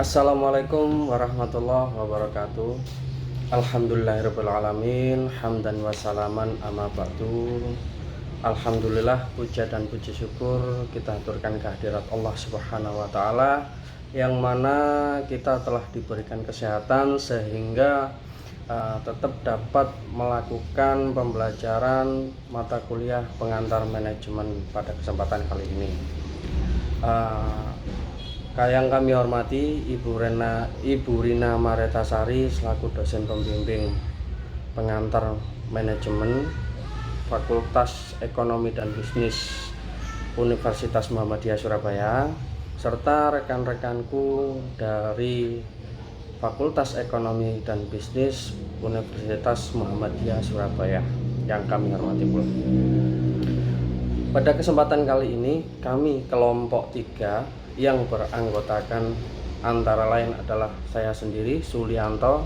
Assalamualaikum warahmatullahi wabarakatuh. Alhamdulillahirrabbilalamin. Hamdan wa salaman amma ba'du. Alhamdulillah, puja dan puji syukur kita aturkan kehadirat Allah Subhanahu wa taala, yang mana kita telah diberikan kesehatan sehingga tetap dapat melakukan pembelajaran mata kuliah pengantar manajemen pada kesempatan kali ini. Yang kami hormati Ibu Rina Maretasari selaku dosen pembimbing pengantar manajemen Fakultas Ekonomi dan Bisnis Universitas Muhammadiyah Surabaya, serta rekan-rekanku dari Fakultas Ekonomi dan Bisnis Universitas Muhammadiyah Surabaya yang kami hormati pula. Pada kesempatan kali ini kami kelompok 3 yang beranggotakan antara lain adalah saya sendiri, Sulianto,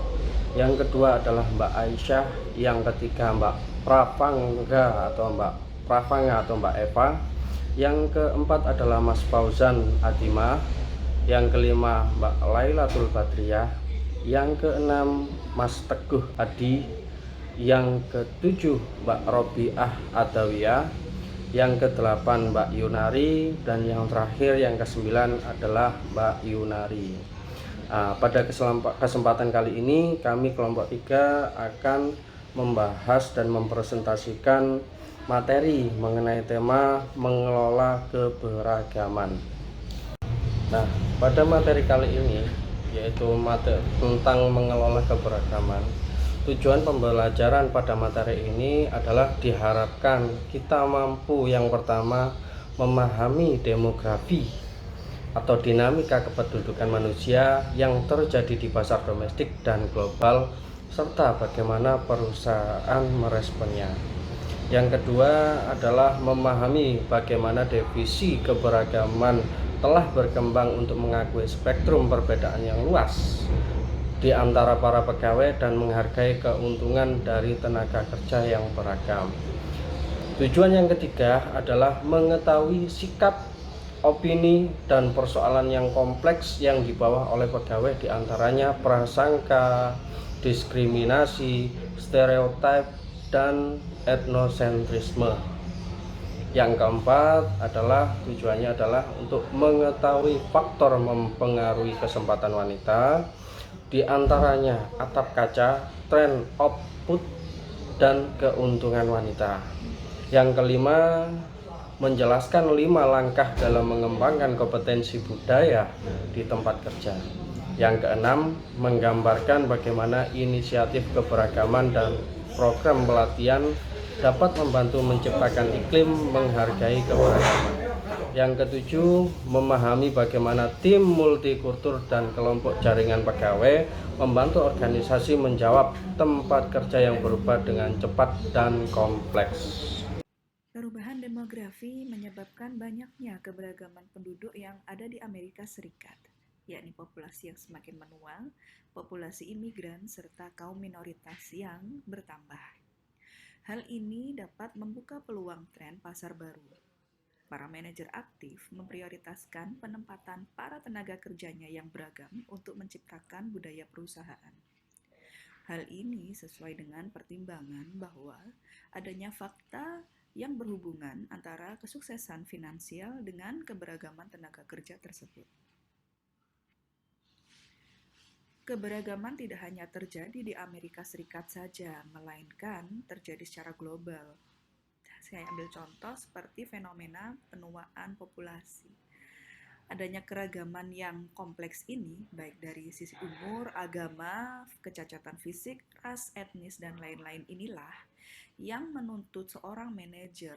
yang kedua adalah Mbak Aisyah, yang ketiga Mbak Pravanga atau Mbak Eva, yang keempat adalah Mas Fauzan Atimah, yang kelima Mbak Lailatul Badriyah, yang keenam Mas Teguh Adi, yang ketujuh Mbak Robiah Adawiyah, yang ke-8 Mbak Yunari, dan yang terakhir yang ke-9 adalah Mbak Yunari. Pada kesempatan kali ini kami kelompok 3 akan membahas dan mempresentasikan materi mengenai tema mengelola keberagaman. Nah, pada materi kali ini yaitu materi tentang mengelola keberagaman. Tujuan pembelajaran pada materi ini adalah diharapkan kita mampu yang pertama memahami demografi atau dinamika kependudukan manusia yang terjadi di pasar domestik dan global, serta bagaimana perusahaan meresponnya. Yang kedua adalah memahami bagaimana definisi keberagaman telah berkembang untuk mengakui spektrum perbedaan yang luas di antara para pegawai dan menghargai keuntungan dari tenaga kerja yang beragam. Tujuan yang ketiga adalah mengetahui sikap, opini, dan persoalan yang kompleks yang dibawa oleh pegawai, diantaranya prasangka, diskriminasi, stereotip, dan etnosentrisme. Yang keempat adalah tujuannya adalah untuk mengetahui faktor mempengaruhi kesempatan wanita, di antaranya atap kaca, tren output, dan keuntungan wanita. Yang kelima, menjelaskan 5 langkah dalam mengembangkan kompetensi budaya di tempat kerja. Yang keenam, menggambarkan bagaimana inisiatif keberagaman dan program pelatihan dapat membantu menciptakan iklim menghargai keberagaman. Yang ketujuh, memahami bagaimana tim multikultur dan kelompok jaringan pegawai membantu organisasi menjawab tempat kerja yang berubah dengan cepat dan kompleks. Perubahan demografi menyebabkan banyaknya keberagaman penduduk yang ada di Amerika Serikat, yakni populasi yang semakin menua, populasi imigran, serta kaum minoritas yang bertambah. Hal ini dapat membuka peluang tren pasar baru. Para manajer aktif memprioritaskan penempatan para tenaga kerjanya yang beragam untuk menciptakan budaya perusahaan. Hal ini sesuai dengan pertimbangan bahwa adanya fakta yang berhubungan antara kesuksesan finansial dengan keberagaman tenaga kerja tersebut. Keberagaman tidak hanya terjadi di Amerika Serikat saja, melainkan terjadi secara global. Saya ambil contoh seperti fenomena penuaan populasi. Adanya keragaman yang kompleks ini, baik dari sisi umur, agama, kecacatan fisik, ras, etnis, dan lain-lain inilah yang menuntut seorang manajer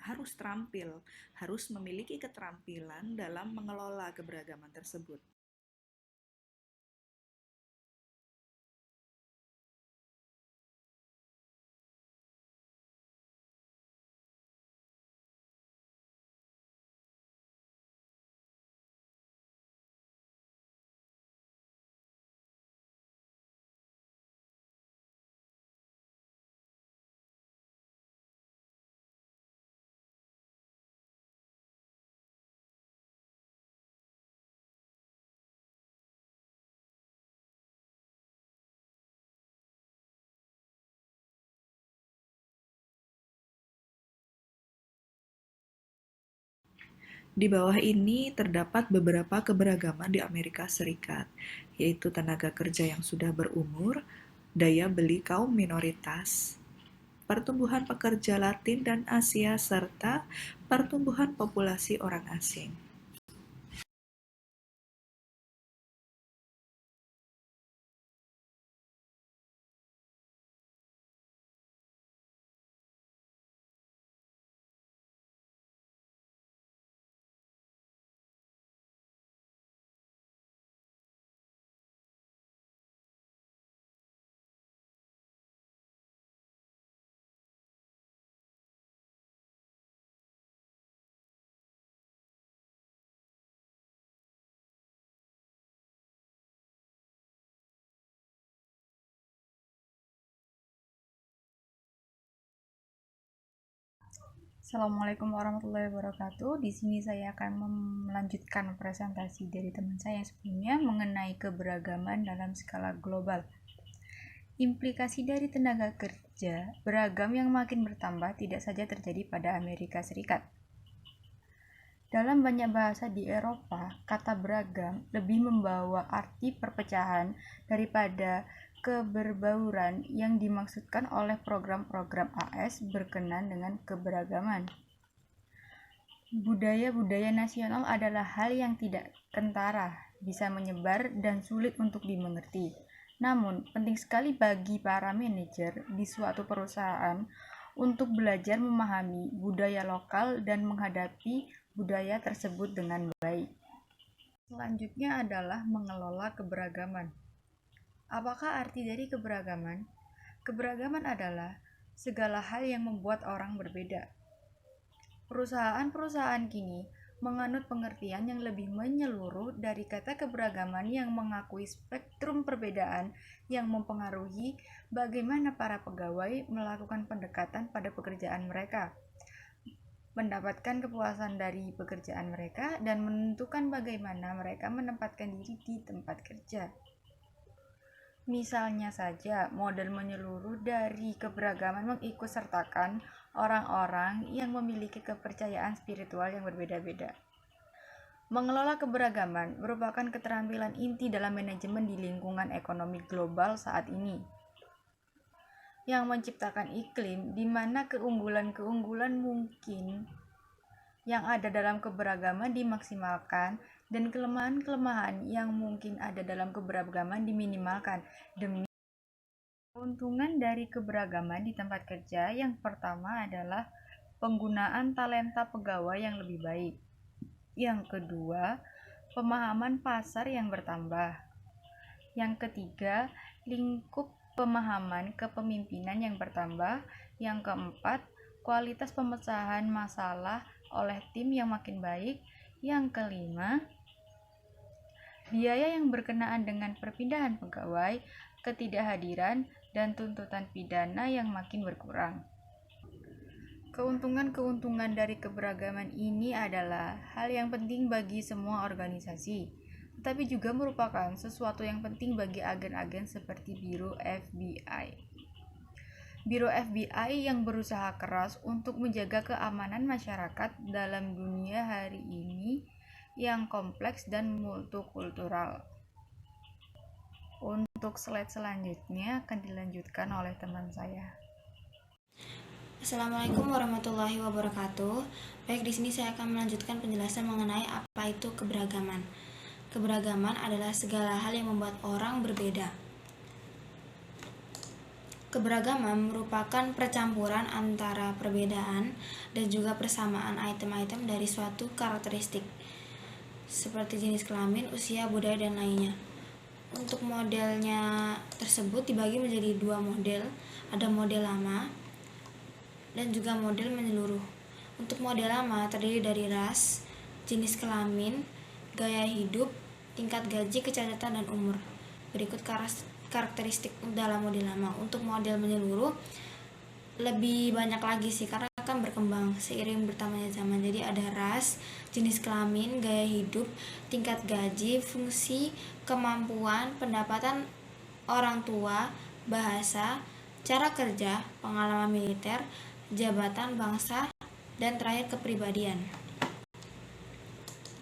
harus terampil, harus memiliki keterampilan dalam mengelola keberagaman tersebut. Di bawah ini terdapat beberapa keberagaman di Amerika Serikat, yaitu tenaga kerja yang sudah berumur, daya beli kaum minoritas, pertumbuhan pekerja Latin dan Asia, serta pertumbuhan populasi orang asing. Assalamualaikum warahmatullahi wabarakatuh. Di sini saya akan melanjutkan presentasi dari teman saya yang sebelumnya mengenai keberagaman dalam skala global. Implikasi dari tenaga kerja beragam yang makin bertambah tidak saja terjadi pada Amerika Serikat. Dalam banyak bahasa di Eropa, kata beragam lebih membawa arti perpecahan daripada keberbauran yang dimaksudkan oleh program-program AS berkenan dengan keberagaman. Budaya-budaya nasional adalah hal yang tidak kentara, bisa menyebar dan sulit untuk dimengerti. Namun, penting sekali bagi para manajer di suatu perusahaan untuk belajar memahami budaya lokal dan menghadapi budaya tersebut dengan baik. Selanjutnya adalah mengelola keberagaman. Apakah arti dari keberagaman? Keberagaman adalah segala hal yang membuat orang berbeda. Perusahaan-perusahaan kini menganut pengertian yang lebih menyeluruh dari kata keberagaman yang mengakui spektrum perbedaan yang mempengaruhi bagaimana para pegawai melakukan pendekatan pada pekerjaan mereka, mendapatkan kepuasan dari pekerjaan mereka, dan menentukan bagaimana mereka menempatkan diri di tempat kerja. Misalnya saja, model menyeluruh dari keberagaman mengikutsertakan orang-orang yang memiliki kepercayaan spiritual yang berbeda-beda. Mengelola keberagaman merupakan keterampilan inti dalam manajemen di lingkungan ekonomi global saat ini, yang menciptakan iklim di mana keunggulan-keunggulan mungkin yang ada dalam keberagaman dimaksimalkan dan kelemahan-kelemahan yang mungkin ada dalam keberagaman diminimalkan demi keuntungan dari keberagaman di tempat kerja. Yang pertama adalah penggunaan talenta pegawai yang lebih baik. Yang kedua, pemahaman pasar yang bertambah. Yang ketiga, lingkup pemahaman kepemimpinan yang bertambah. Yang keempat, kualitas pemecahan masalah oleh tim yang makin baik. Yang kelima, biaya yang berkenaan dengan perpindahan pegawai, ketidakhadiran, dan tuntutan pidana yang makin berkurang. Keuntungan-keuntungan dari keberagaman ini adalah hal yang penting bagi semua organisasi, tetapi juga merupakan sesuatu yang penting bagi agen-agen seperti Biro FBI. Biro FBI yang berusaha keras untuk menjaga keamanan masyarakat dalam dunia hari ini yang kompleks dan multikultural. Untuk slide selanjutnya akan dilanjutkan oleh teman saya. Assalamualaikum warahmatullahi wabarakatuh. Baik, di sini saya akan melanjutkan penjelasan mengenai apa itu keberagaman. Keberagaman adalah segala hal yang membuat orang berbeda. Keberagaman merupakan percampuran antara perbedaan dan juga persamaan item-item dari suatu karakteristik, seperti jenis kelamin, usia, budaya, dan lainnya. Untuk modelnya tersebut dibagi menjadi dua model, ada model lama dan juga model menyeluruh. Untuk model lama terdiri dari ras, jenis kelamin, gaya hidup, tingkat gaji, kecacatan, dan umur. Berikut karakteristik dalam model lama. Untuk model menyeluruh lebih banyak lagi sih, karena akan berkembang seiring bertambahnya zaman. Jadi ada ras, jenis kelamin, gaya hidup, tingkat gaji, fungsi, kemampuan, pendapatan orang tua, bahasa, cara kerja, pengalaman militer, jabatan, bangsa, dan terakhir kepribadian.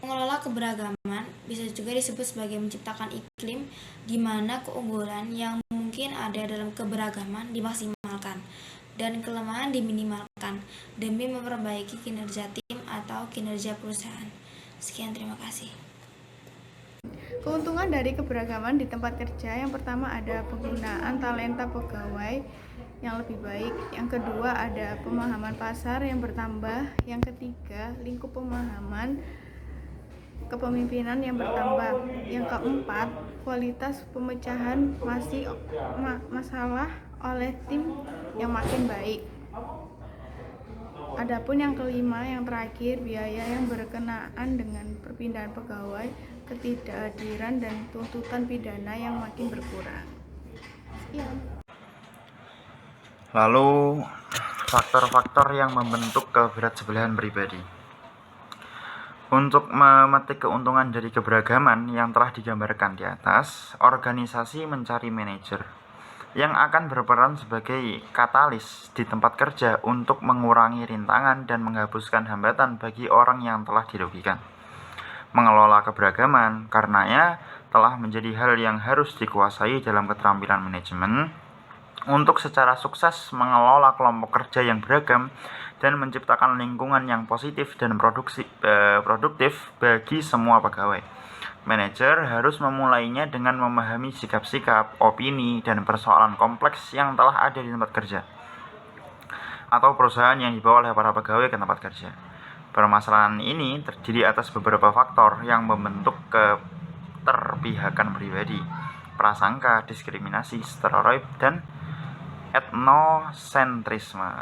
Mengelola keberagaman bisa juga disebut sebagai menciptakan iklim di mana keunggulan yang mungkin ada dalam keberagaman dimaksimalkan dan kelemahan diminimalkan demi memperbaiki kinerja tim atau kinerja perusahaan. Sekian, terima kasih. Keuntungan dari keberagaman di tempat kerja, yang pertama ada penggunaan talenta pegawai yang lebih baik, yang kedua ada pemahaman pasar yang bertambah, yang ketiga lingkup pemahaman kepemimpinan yang bertambah, yang keempat kualitas pemecahan masalah oleh tim yang makin baik. Adapun yang kelima, yang terakhir, biaya yang berkenaan dengan perpindahan pegawai, ketidakhadiran dan tuntutan pidana yang makin berkurang. Sekian. Lalu faktor-faktor yang membentuk keberat-sebelahan pribadi. Untuk memetik keuntungan dari keberagaman yang telah digambarkan di atas, organisasi mencari manajer yang akan berperan sebagai katalis di tempat kerja untuk mengurangi rintangan dan menghapuskan hambatan bagi orang yang telah dirugikan. Mengelola keberagaman karenanya telah menjadi hal yang harus dikuasai dalam keterampilan manajemen untuk secara sukses mengelola kelompok kerja yang beragam dan menciptakan lingkungan yang positif dan produktif bagi semua pegawai. Manajer harus memulainya dengan memahami sikap-sikap, opini, dan persoalan kompleks yang telah ada di tempat kerja atau perusahaan yang dibawa oleh para pegawai ke tempat kerja. Permasalahan ini terdiri atas beberapa faktor yang membentuk keterpihakan pribadi, prasangka, diskriminasi, stereotip, dan etnosentrisme.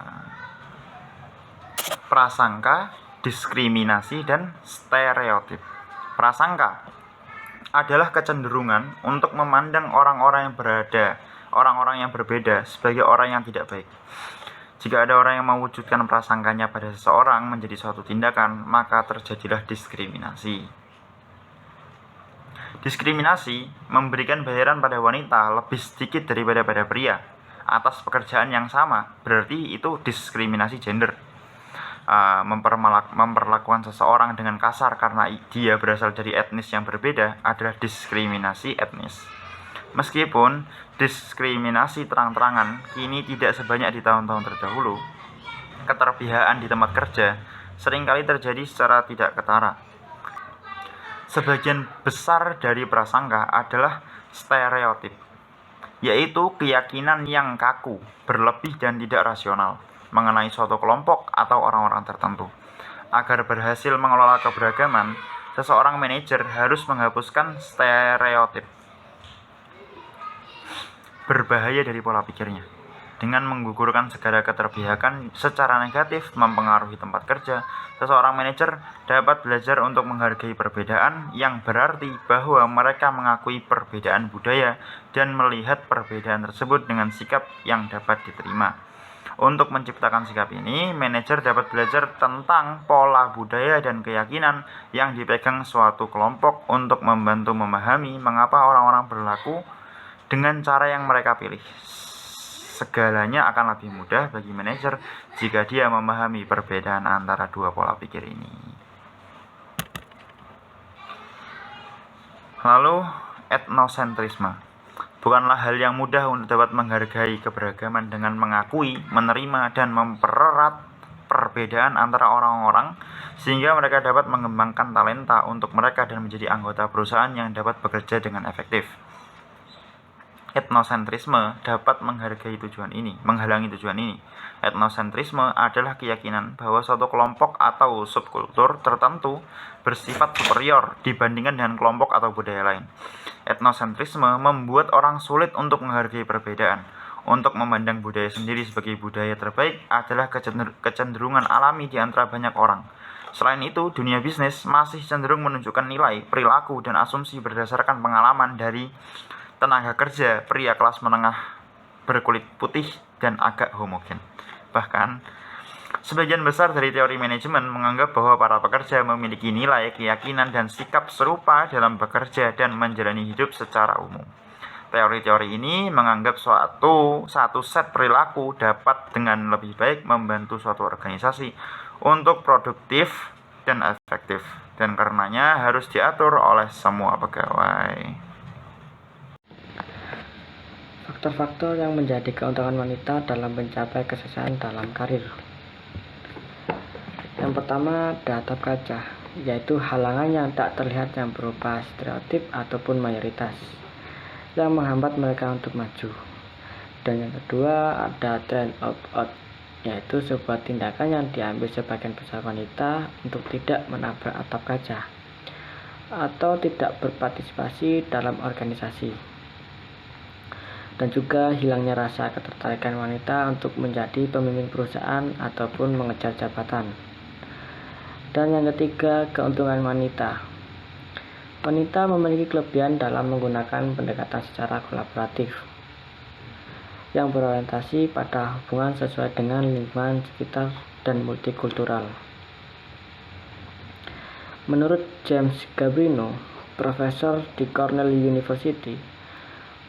Prasangka, diskriminasi, dan stereotip. Prasangka adalah kecenderungan untuk memandang orang-orang yang berbeda sebagai orang yang tidak baik. Jika ada orang yang mewujudkan prasangkanya pada seseorang menjadi suatu tindakan, maka terjadilah diskriminasi. Diskriminasi memberikan bayaran pada wanita lebih sedikit daripada pada pria atas pekerjaan yang sama, berarti itu diskriminasi gender. Memperlakukan seseorang dengan kasar karena dia berasal dari etnis yang berbeda adalah diskriminasi etnis. Meskipun diskriminasi terang-terangan kini tidak sebanyak di tahun-tahun terdahulu, keterpihakan di tempat kerja seringkali terjadi secara tidak ketara. Sebagian besar dari prasangka adalah stereotip, yaitu keyakinan yang kaku, berlebih dan tidak rasional mengenai suatu kelompok atau orang-orang tertentu. Agar berhasil mengelola keberagaman, seseorang manajer harus menghapuskan stereotip berbahaya dari pola pikirnya. Dengan menggugurkan segala keterpihakan secara negatif mempengaruhi tempat kerja, seseorang manajer dapat belajar untuk menghargai perbedaan, yang berarti bahwa mereka mengakui perbedaan budaya dan melihat perbedaan tersebut dengan sikap yang dapat diterima. Untuk menciptakan sikap ini, manajer dapat belajar tentang pola budaya dan keyakinan yang dipegang suatu kelompok untuk membantu memahami mengapa orang-orang berlaku dengan cara yang mereka pilih. Segalanya akan lebih mudah bagi manajer jika dia memahami perbedaan antara dua pola pikir ini. Lalu, etnosentrisme. Bukanlah hal yang mudah untuk dapat menghargai keberagaman dengan mengakui, menerima, dan mempererat perbedaan antara orang-orang sehingga mereka dapat mengembangkan talenta untuk mereka dan menjadi anggota perusahaan yang dapat bekerja dengan efektif. Etnosentrisme dapat menghalangi tujuan ini. Etnosentrisme adalah keyakinan bahwa suatu kelompok atau subkultur tertentu bersifat superior dibandingkan dengan kelompok atau budaya lain. Etnosentrisme membuat orang sulit untuk menghargai perbedaan. Untuk memandang budaya sendiri sebagai budaya terbaik adalah kecenderungan alami di antara banyak orang. Selain itu, dunia bisnis masih cenderung menunjukkan nilai, perilaku, dan asumsi berdasarkan pengalaman dari tenaga kerja pria kelas menengah berkulit putih dan agak homogen. Bahkan, sebagian besar dari teori manajemen menganggap bahwa para pekerja memiliki nilai, keyakinan, dan sikap serupa dalam bekerja dan menjalani hidup secara umum. Teori-teori ini menganggap satu set perilaku dapat dengan lebih baik membantu suatu organisasi untuk produktif dan efektif. dan karenanya harus diatur oleh semua pegawai. Faktor-faktor yang menjadi keuntungan wanita dalam mencapai kesuksesan dalam karir. Yang pertama, ada atap kaca, yaitu halangan yang tak terlihat yang berupa stereotip ataupun mayoritas yang menghambat mereka untuk maju. Dan yang kedua, ada trend opt-out, yaitu sebuah tindakan yang diambil sebagian besar wanita untuk tidak menabrak atap kaca atau tidak berpartisipasi dalam organisasi. Dan juga hilangnya rasa ketertarikan wanita untuk menjadi pemimpin perusahaan ataupun mengejar jabatan. Dan yang ketiga, keuntungan wanita. Wanita memiliki kelebihan dalam menggunakan pendekatan secara kolaboratif yang berorientasi pada hubungan sesuai dengan lingkungan sekitar dan multikultural. Menurut James Gabrino, profesor di Cornell University,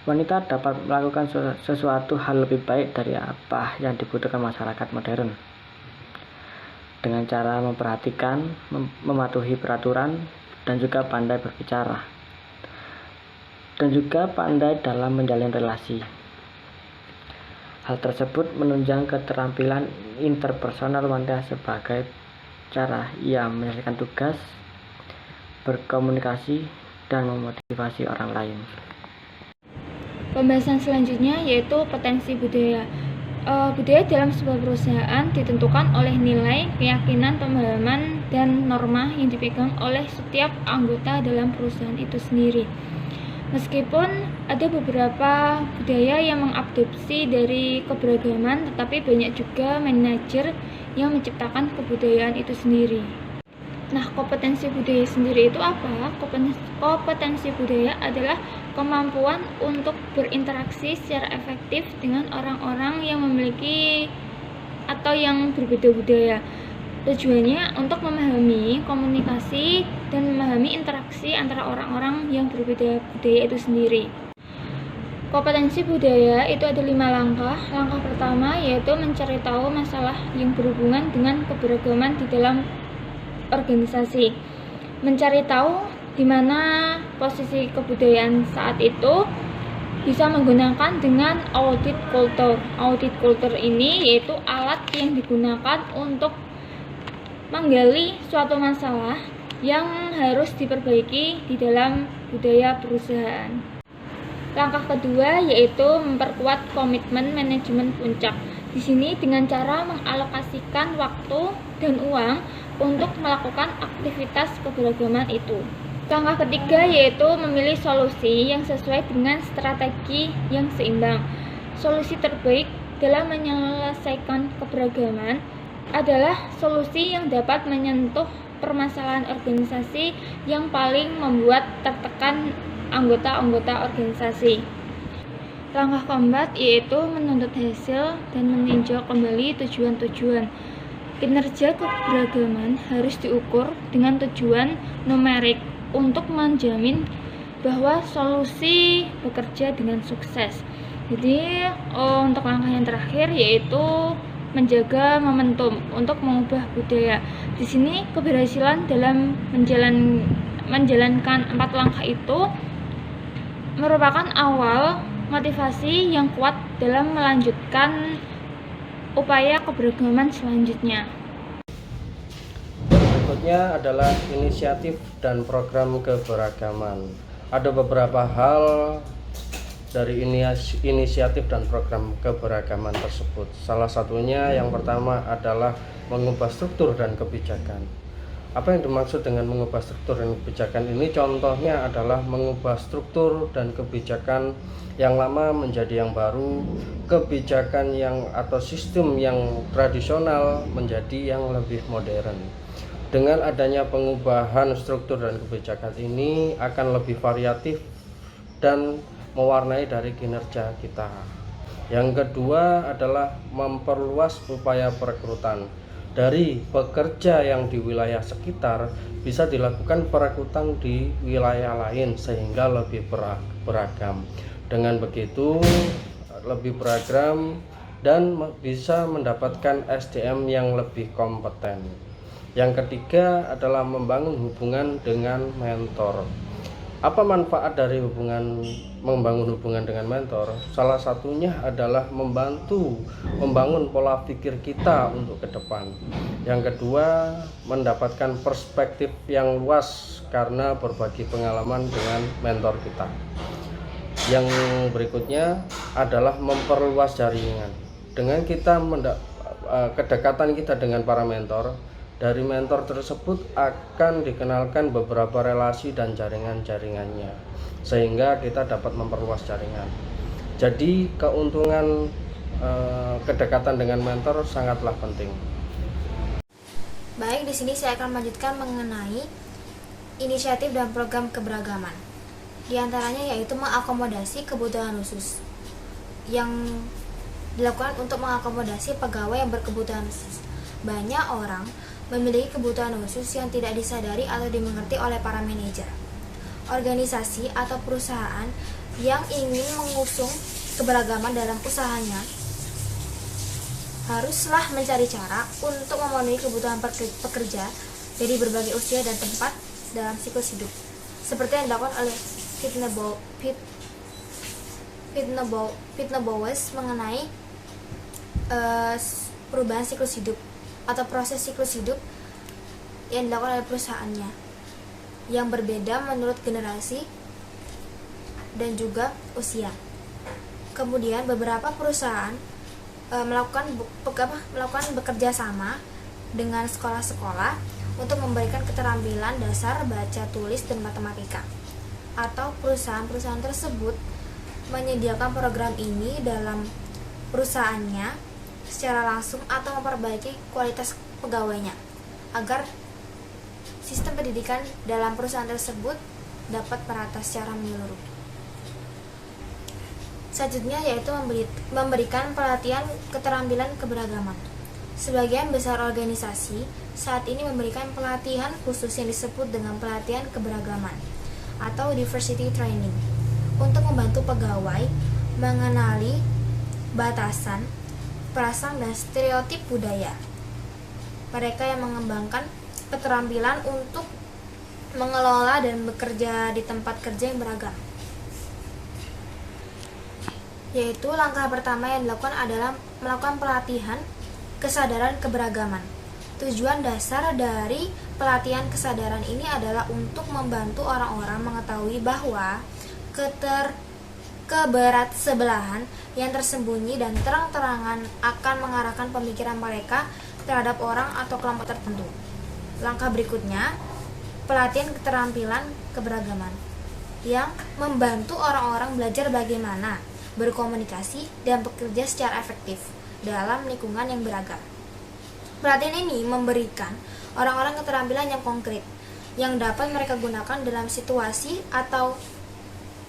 wanita dapat melakukan sesuatu hal lebih baik dari apa yang dibutuhkan masyarakat modern dengan cara memperhatikan, mematuhi peraturan, dan juga pandai berbicara, dan juga pandai dalam menjalin relasi. Hal tersebut menunjang keterampilan interpersonal wanita sebagai cara ia menyelesaikan tugas, berkomunikasi, dan memotivasi orang lain. Pembahasan selanjutnya yaitu potensi budaya. Budaya dalam sebuah perusahaan ditentukan oleh nilai, keyakinan, pemahaman, dan norma yang dipegang oleh setiap anggota dalam perusahaan itu sendiri. Meskipun ada beberapa budaya yang mengadopsi dari keberagaman, tetapi banyak juga manajer yang menciptakan kebudayaan itu sendiri. Nah, kompetensi budaya sendiri itu apa? Kompetensi budaya adalah kemampuan untuk berinteraksi secara efektif dengan orang-orang yang memiliki atau yang berbeda budaya. Tujuannya untuk memahami komunikasi dan memahami interaksi antara orang-orang yang berbeda budaya itu sendiri. Kompetensi budaya itu ada 5 langkah. Langkah pertama yaitu mencari tahu masalah yang berhubungan dengan keberagaman di dalam organisasi. Mencari tahu di mana posisi kebudayaan saat itu, bisa menggunakan dengan audit culture. Audit culture ini yaitu alat yang digunakan untuk menggali suatu masalah yang harus diperbaiki di dalam budaya perusahaan. Langkah kedua yaitu memperkuat komitmen manajemen puncak. Di sini dengan cara mengalokasikan waktu dan uang untuk melakukan aktivitas keberagaman itu. Langkah ketiga yaitu memilih solusi yang sesuai dengan strategi yang seimbang. Solusi terbaik dalam menyelesaikan keberagaman adalah solusi yang dapat menyentuh permasalahan organisasi yang paling membuat tertekan anggota-anggota organisasi. Langkah keempat yaitu menuntut hasil dan meninjau kembali tujuan-tujuan. Kinerja keberagaman harus diukur dengan tujuan numerik untuk menjamin bahwa solusi bekerja dengan sukses. Jadi untuk langkah yang terakhir yaitu menjaga momentum untuk mengubah budaya. Di sini keberhasilan dalam menjalankan 4 langkah itu merupakan awal motivasi yang kuat dalam melanjutkan upaya keberagaman selanjutnya. Berikutnya adalah inisiatif dan program keberagaman. Ada beberapa hal dari inisiatif dan program keberagaman tersebut. Salah satunya yang pertama adalah mengubah struktur dan kebijakan. Apa yang dimaksud dengan mengubah struktur dan kebijakan ini? Contohnya adalah mengubah struktur dan kebijakan yang lama menjadi yang baru, kebijakan yang atau sistem yang tradisional menjadi yang lebih modern. Dengan adanya pengubahan struktur dan kebijakan ini akan lebih variatif dan mewarnai dari kinerja kita. Yang kedua adalah memperluas upaya perekrutan. Dari pekerja yang di wilayah sekitar bisa dilakukan perekrutan di wilayah lain sehingga lebih beragam. Dengan begitu lebih beragam dan bisa mendapatkan SDM yang lebih kompeten. Yang ketiga adalah membangun hubungan dengan mentor. Apa manfaat dari membangun hubungan dengan mentor? Salah satunya adalah membantu membangun pola pikir kita untuk ke depan. Yang kedua, mendapatkan perspektif yang luas karena berbagi pengalaman dengan mentor kita. Yang berikutnya adalah memperluas jaringan. Dengan kita kedekatan kita dengan para mentor, dari mentor tersebut akan dikenalkan beberapa relasi dan jaringan-jaringannya, sehingga kita dapat memperluas jaringan. Jadi keuntungan kedekatan dengan mentor sangatlah penting. Baik, di sini saya akan melanjutkan mengenai inisiatif dan program keberagaman. Di antaranya yaitu mengakomodasi kebutuhan khusus yang dilakukan untuk mengakomodasi pegawai yang berkebutuhan khusus. Banyak orang memiliki kebutuhan khusus yang tidak disadari atau dimengerti oleh para manajer, organisasi, atau perusahaan yang ingin mengusung keberagaman dalam usahanya haruslah mencari cara untuk memenuhi kebutuhan pekerja dari berbagai usia dan tempat dalam siklus hidup, seperti yang dilakukan oleh Pitney Bowes mengenai perubahan siklus hidup atau proses siklus hidup yang dilakukan oleh perusahaannya yang berbeda menurut generasi dan juga usia. Kemudian beberapa perusahaan melakukan bekerja sama dengan sekolah-sekolah untuk memberikan keterampilan dasar baca, tulis, dan matematika. Atau perusahaan-perusahaan tersebut menyediakan program ini dalam perusahaannya secara langsung atau memperbaiki kualitas pegawainya agar sistem pendidikan dalam perusahaan tersebut dapat merata secara menyeluruh. Selanjutnya yaitu memberikan pelatihan keterampilan keberagaman. Sebagian besar organisasi saat ini memberikan pelatihan khusus yang disebut dengan pelatihan keberagaman atau diversity training untuk membantu pegawai mengenali batasan, prasangka, dan stereotip budaya. Mereka yang mengembangkan keterampilan untuk mengelola dan bekerja di tempat kerja yang beragam. Yaitu langkah pertama yang dilakukan adalah melakukan pelatihan kesadaran keberagaman. Tujuan dasar dari pelatihan kesadaran ini adalah untuk membantu orang-orang mengetahui bahwa keberat-sebelahan yang tersembunyi dan terang-terangan akan mengarahkan pemikiran mereka terhadap orang atau kelompok tertentu. Langkah berikutnya, pelatihan keterampilan keberagaman yang membantu orang-orang belajar bagaimana berkomunikasi dan bekerja secara efektif dalam lingkungan yang beragam. Pelatihan ini memberikan orang-orang keterampilan yang konkret yang dapat mereka gunakan dalam situasi atau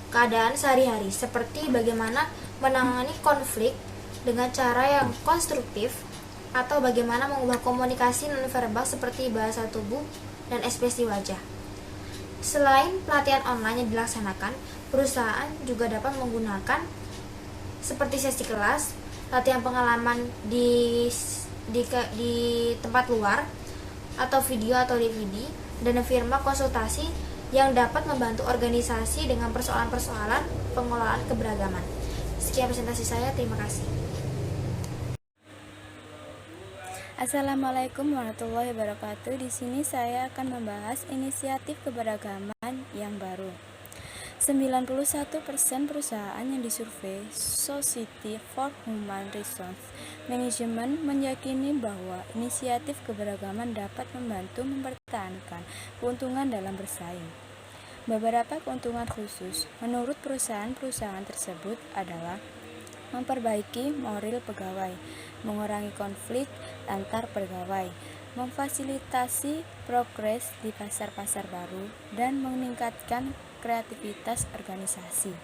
keadaan sehari-hari, seperti bagaimana menangani konflik dengan cara yang konstruktif atau bagaimana mengubah komunikasi nonverbal seperti bahasa tubuh dan ekspresi wajah. Selain pelatihan online yang dilaksanakan, perusahaan juga dapat menggunakan seperti sesi kelas, latihan pengalaman di tempat luar, atau video atau DVD, dan firma konsultasi yang dapat membantu organisasi dengan persoalan-persoalan pengelolaan keberagaman. Sekian presentasi saya, terima kasih. Assalamualaikum warahmatullahi wabarakatuh. Di sini saya akan membahas inisiatif keberagaman yang baru. 91% perusahaan yang disurvei Society for Human Resource Management meyakini bahwa inisiatif keberagaman dapat membantu mempertahankan keuntungan dalam bersaing. Beberapa keuntungan khusus menurut perusahaan-perusahaan tersebut adalah memperbaiki moral pegawai, mengurangi konflik antar pegawai, memfasilitasi progres di pasar-pasar baru, dan meningkatkan kreativitas organisasi.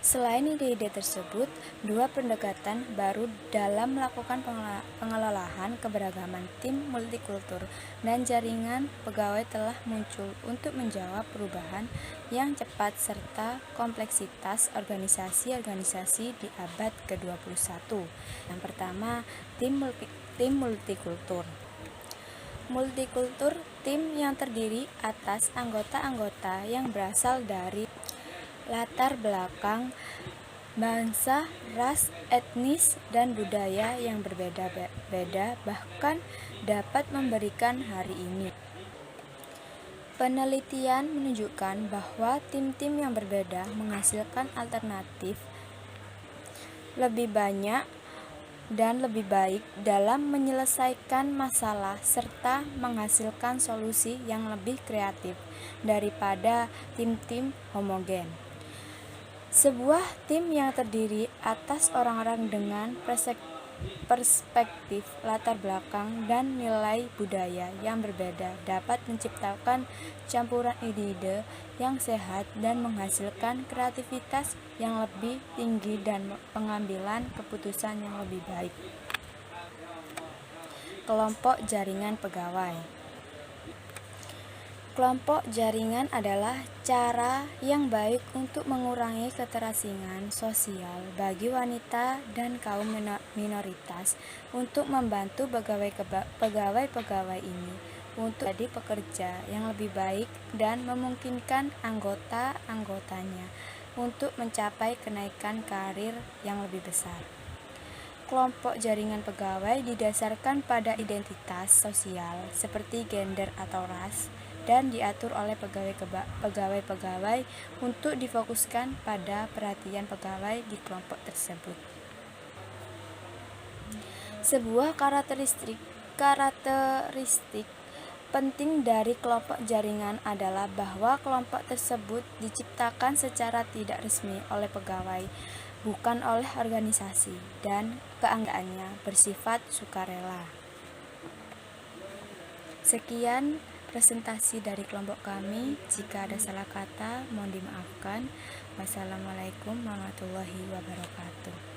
Selain ide-ide tersebut, dua pendekatan baru dalam melakukan pengelolaan keberagaman tim multikultur dan jaringan pegawai telah muncul untuk menjawab perubahan yang cepat serta kompleksitas organisasi-organisasi di abad ke-21. Yang pertama, tim multikultur. multikultur, tim yang terdiri atas anggota-anggota yang berasal dari latar belakang bangsa, ras, etnis, dan budaya yang berbeda-beda bahkan dapat memberikan hari ini. Penelitian menunjukkan bahwa tim-tim yang berbeda menghasilkan alternatif lebih banyak dan lebih baik dalam menyelesaikan masalah serta menghasilkan solusi yang lebih kreatif daripada tim-tim homogen. Sebuah tim yang terdiri atas orang-orang dengan perspektif latar belakang dan nilai budaya yang berbeda dapat menciptakan campuran ide-ide yang sehat dan menghasilkan kreativitas yang lebih tinggi dan pengambilan keputusan yang lebih baik. Kelompok jaringan pegawai. Kelompok jaringan adalah cara yang baik untuk mengurangi keterasingan sosial bagi wanita dan kaum minoritas untuk membantu pegawai-pegawai ini untuk jadi pekerja yang lebih baik dan memungkinkan anggota-anggotanya untuk mencapai kenaikan karir yang lebih besar. Kelompok jaringan pegawai didasarkan pada identitas sosial seperti gender atau ras dan diatur oleh pegawai-pegawai untuk difokuskan pada perhatian pegawai di kelompok tersebut. Sebuah karakteristik penting dari kelompok jaringan adalah bahwa kelompok tersebut diciptakan secara tidak resmi oleh pegawai, bukan oleh organisasi, dan keanggotaannya bersifat sukarela. Sekian presentasi dari kelompok kami. Jika ada salah kata, mohon dimaafkan. Wassalamualaikum warahmatullahi wabarakatuh.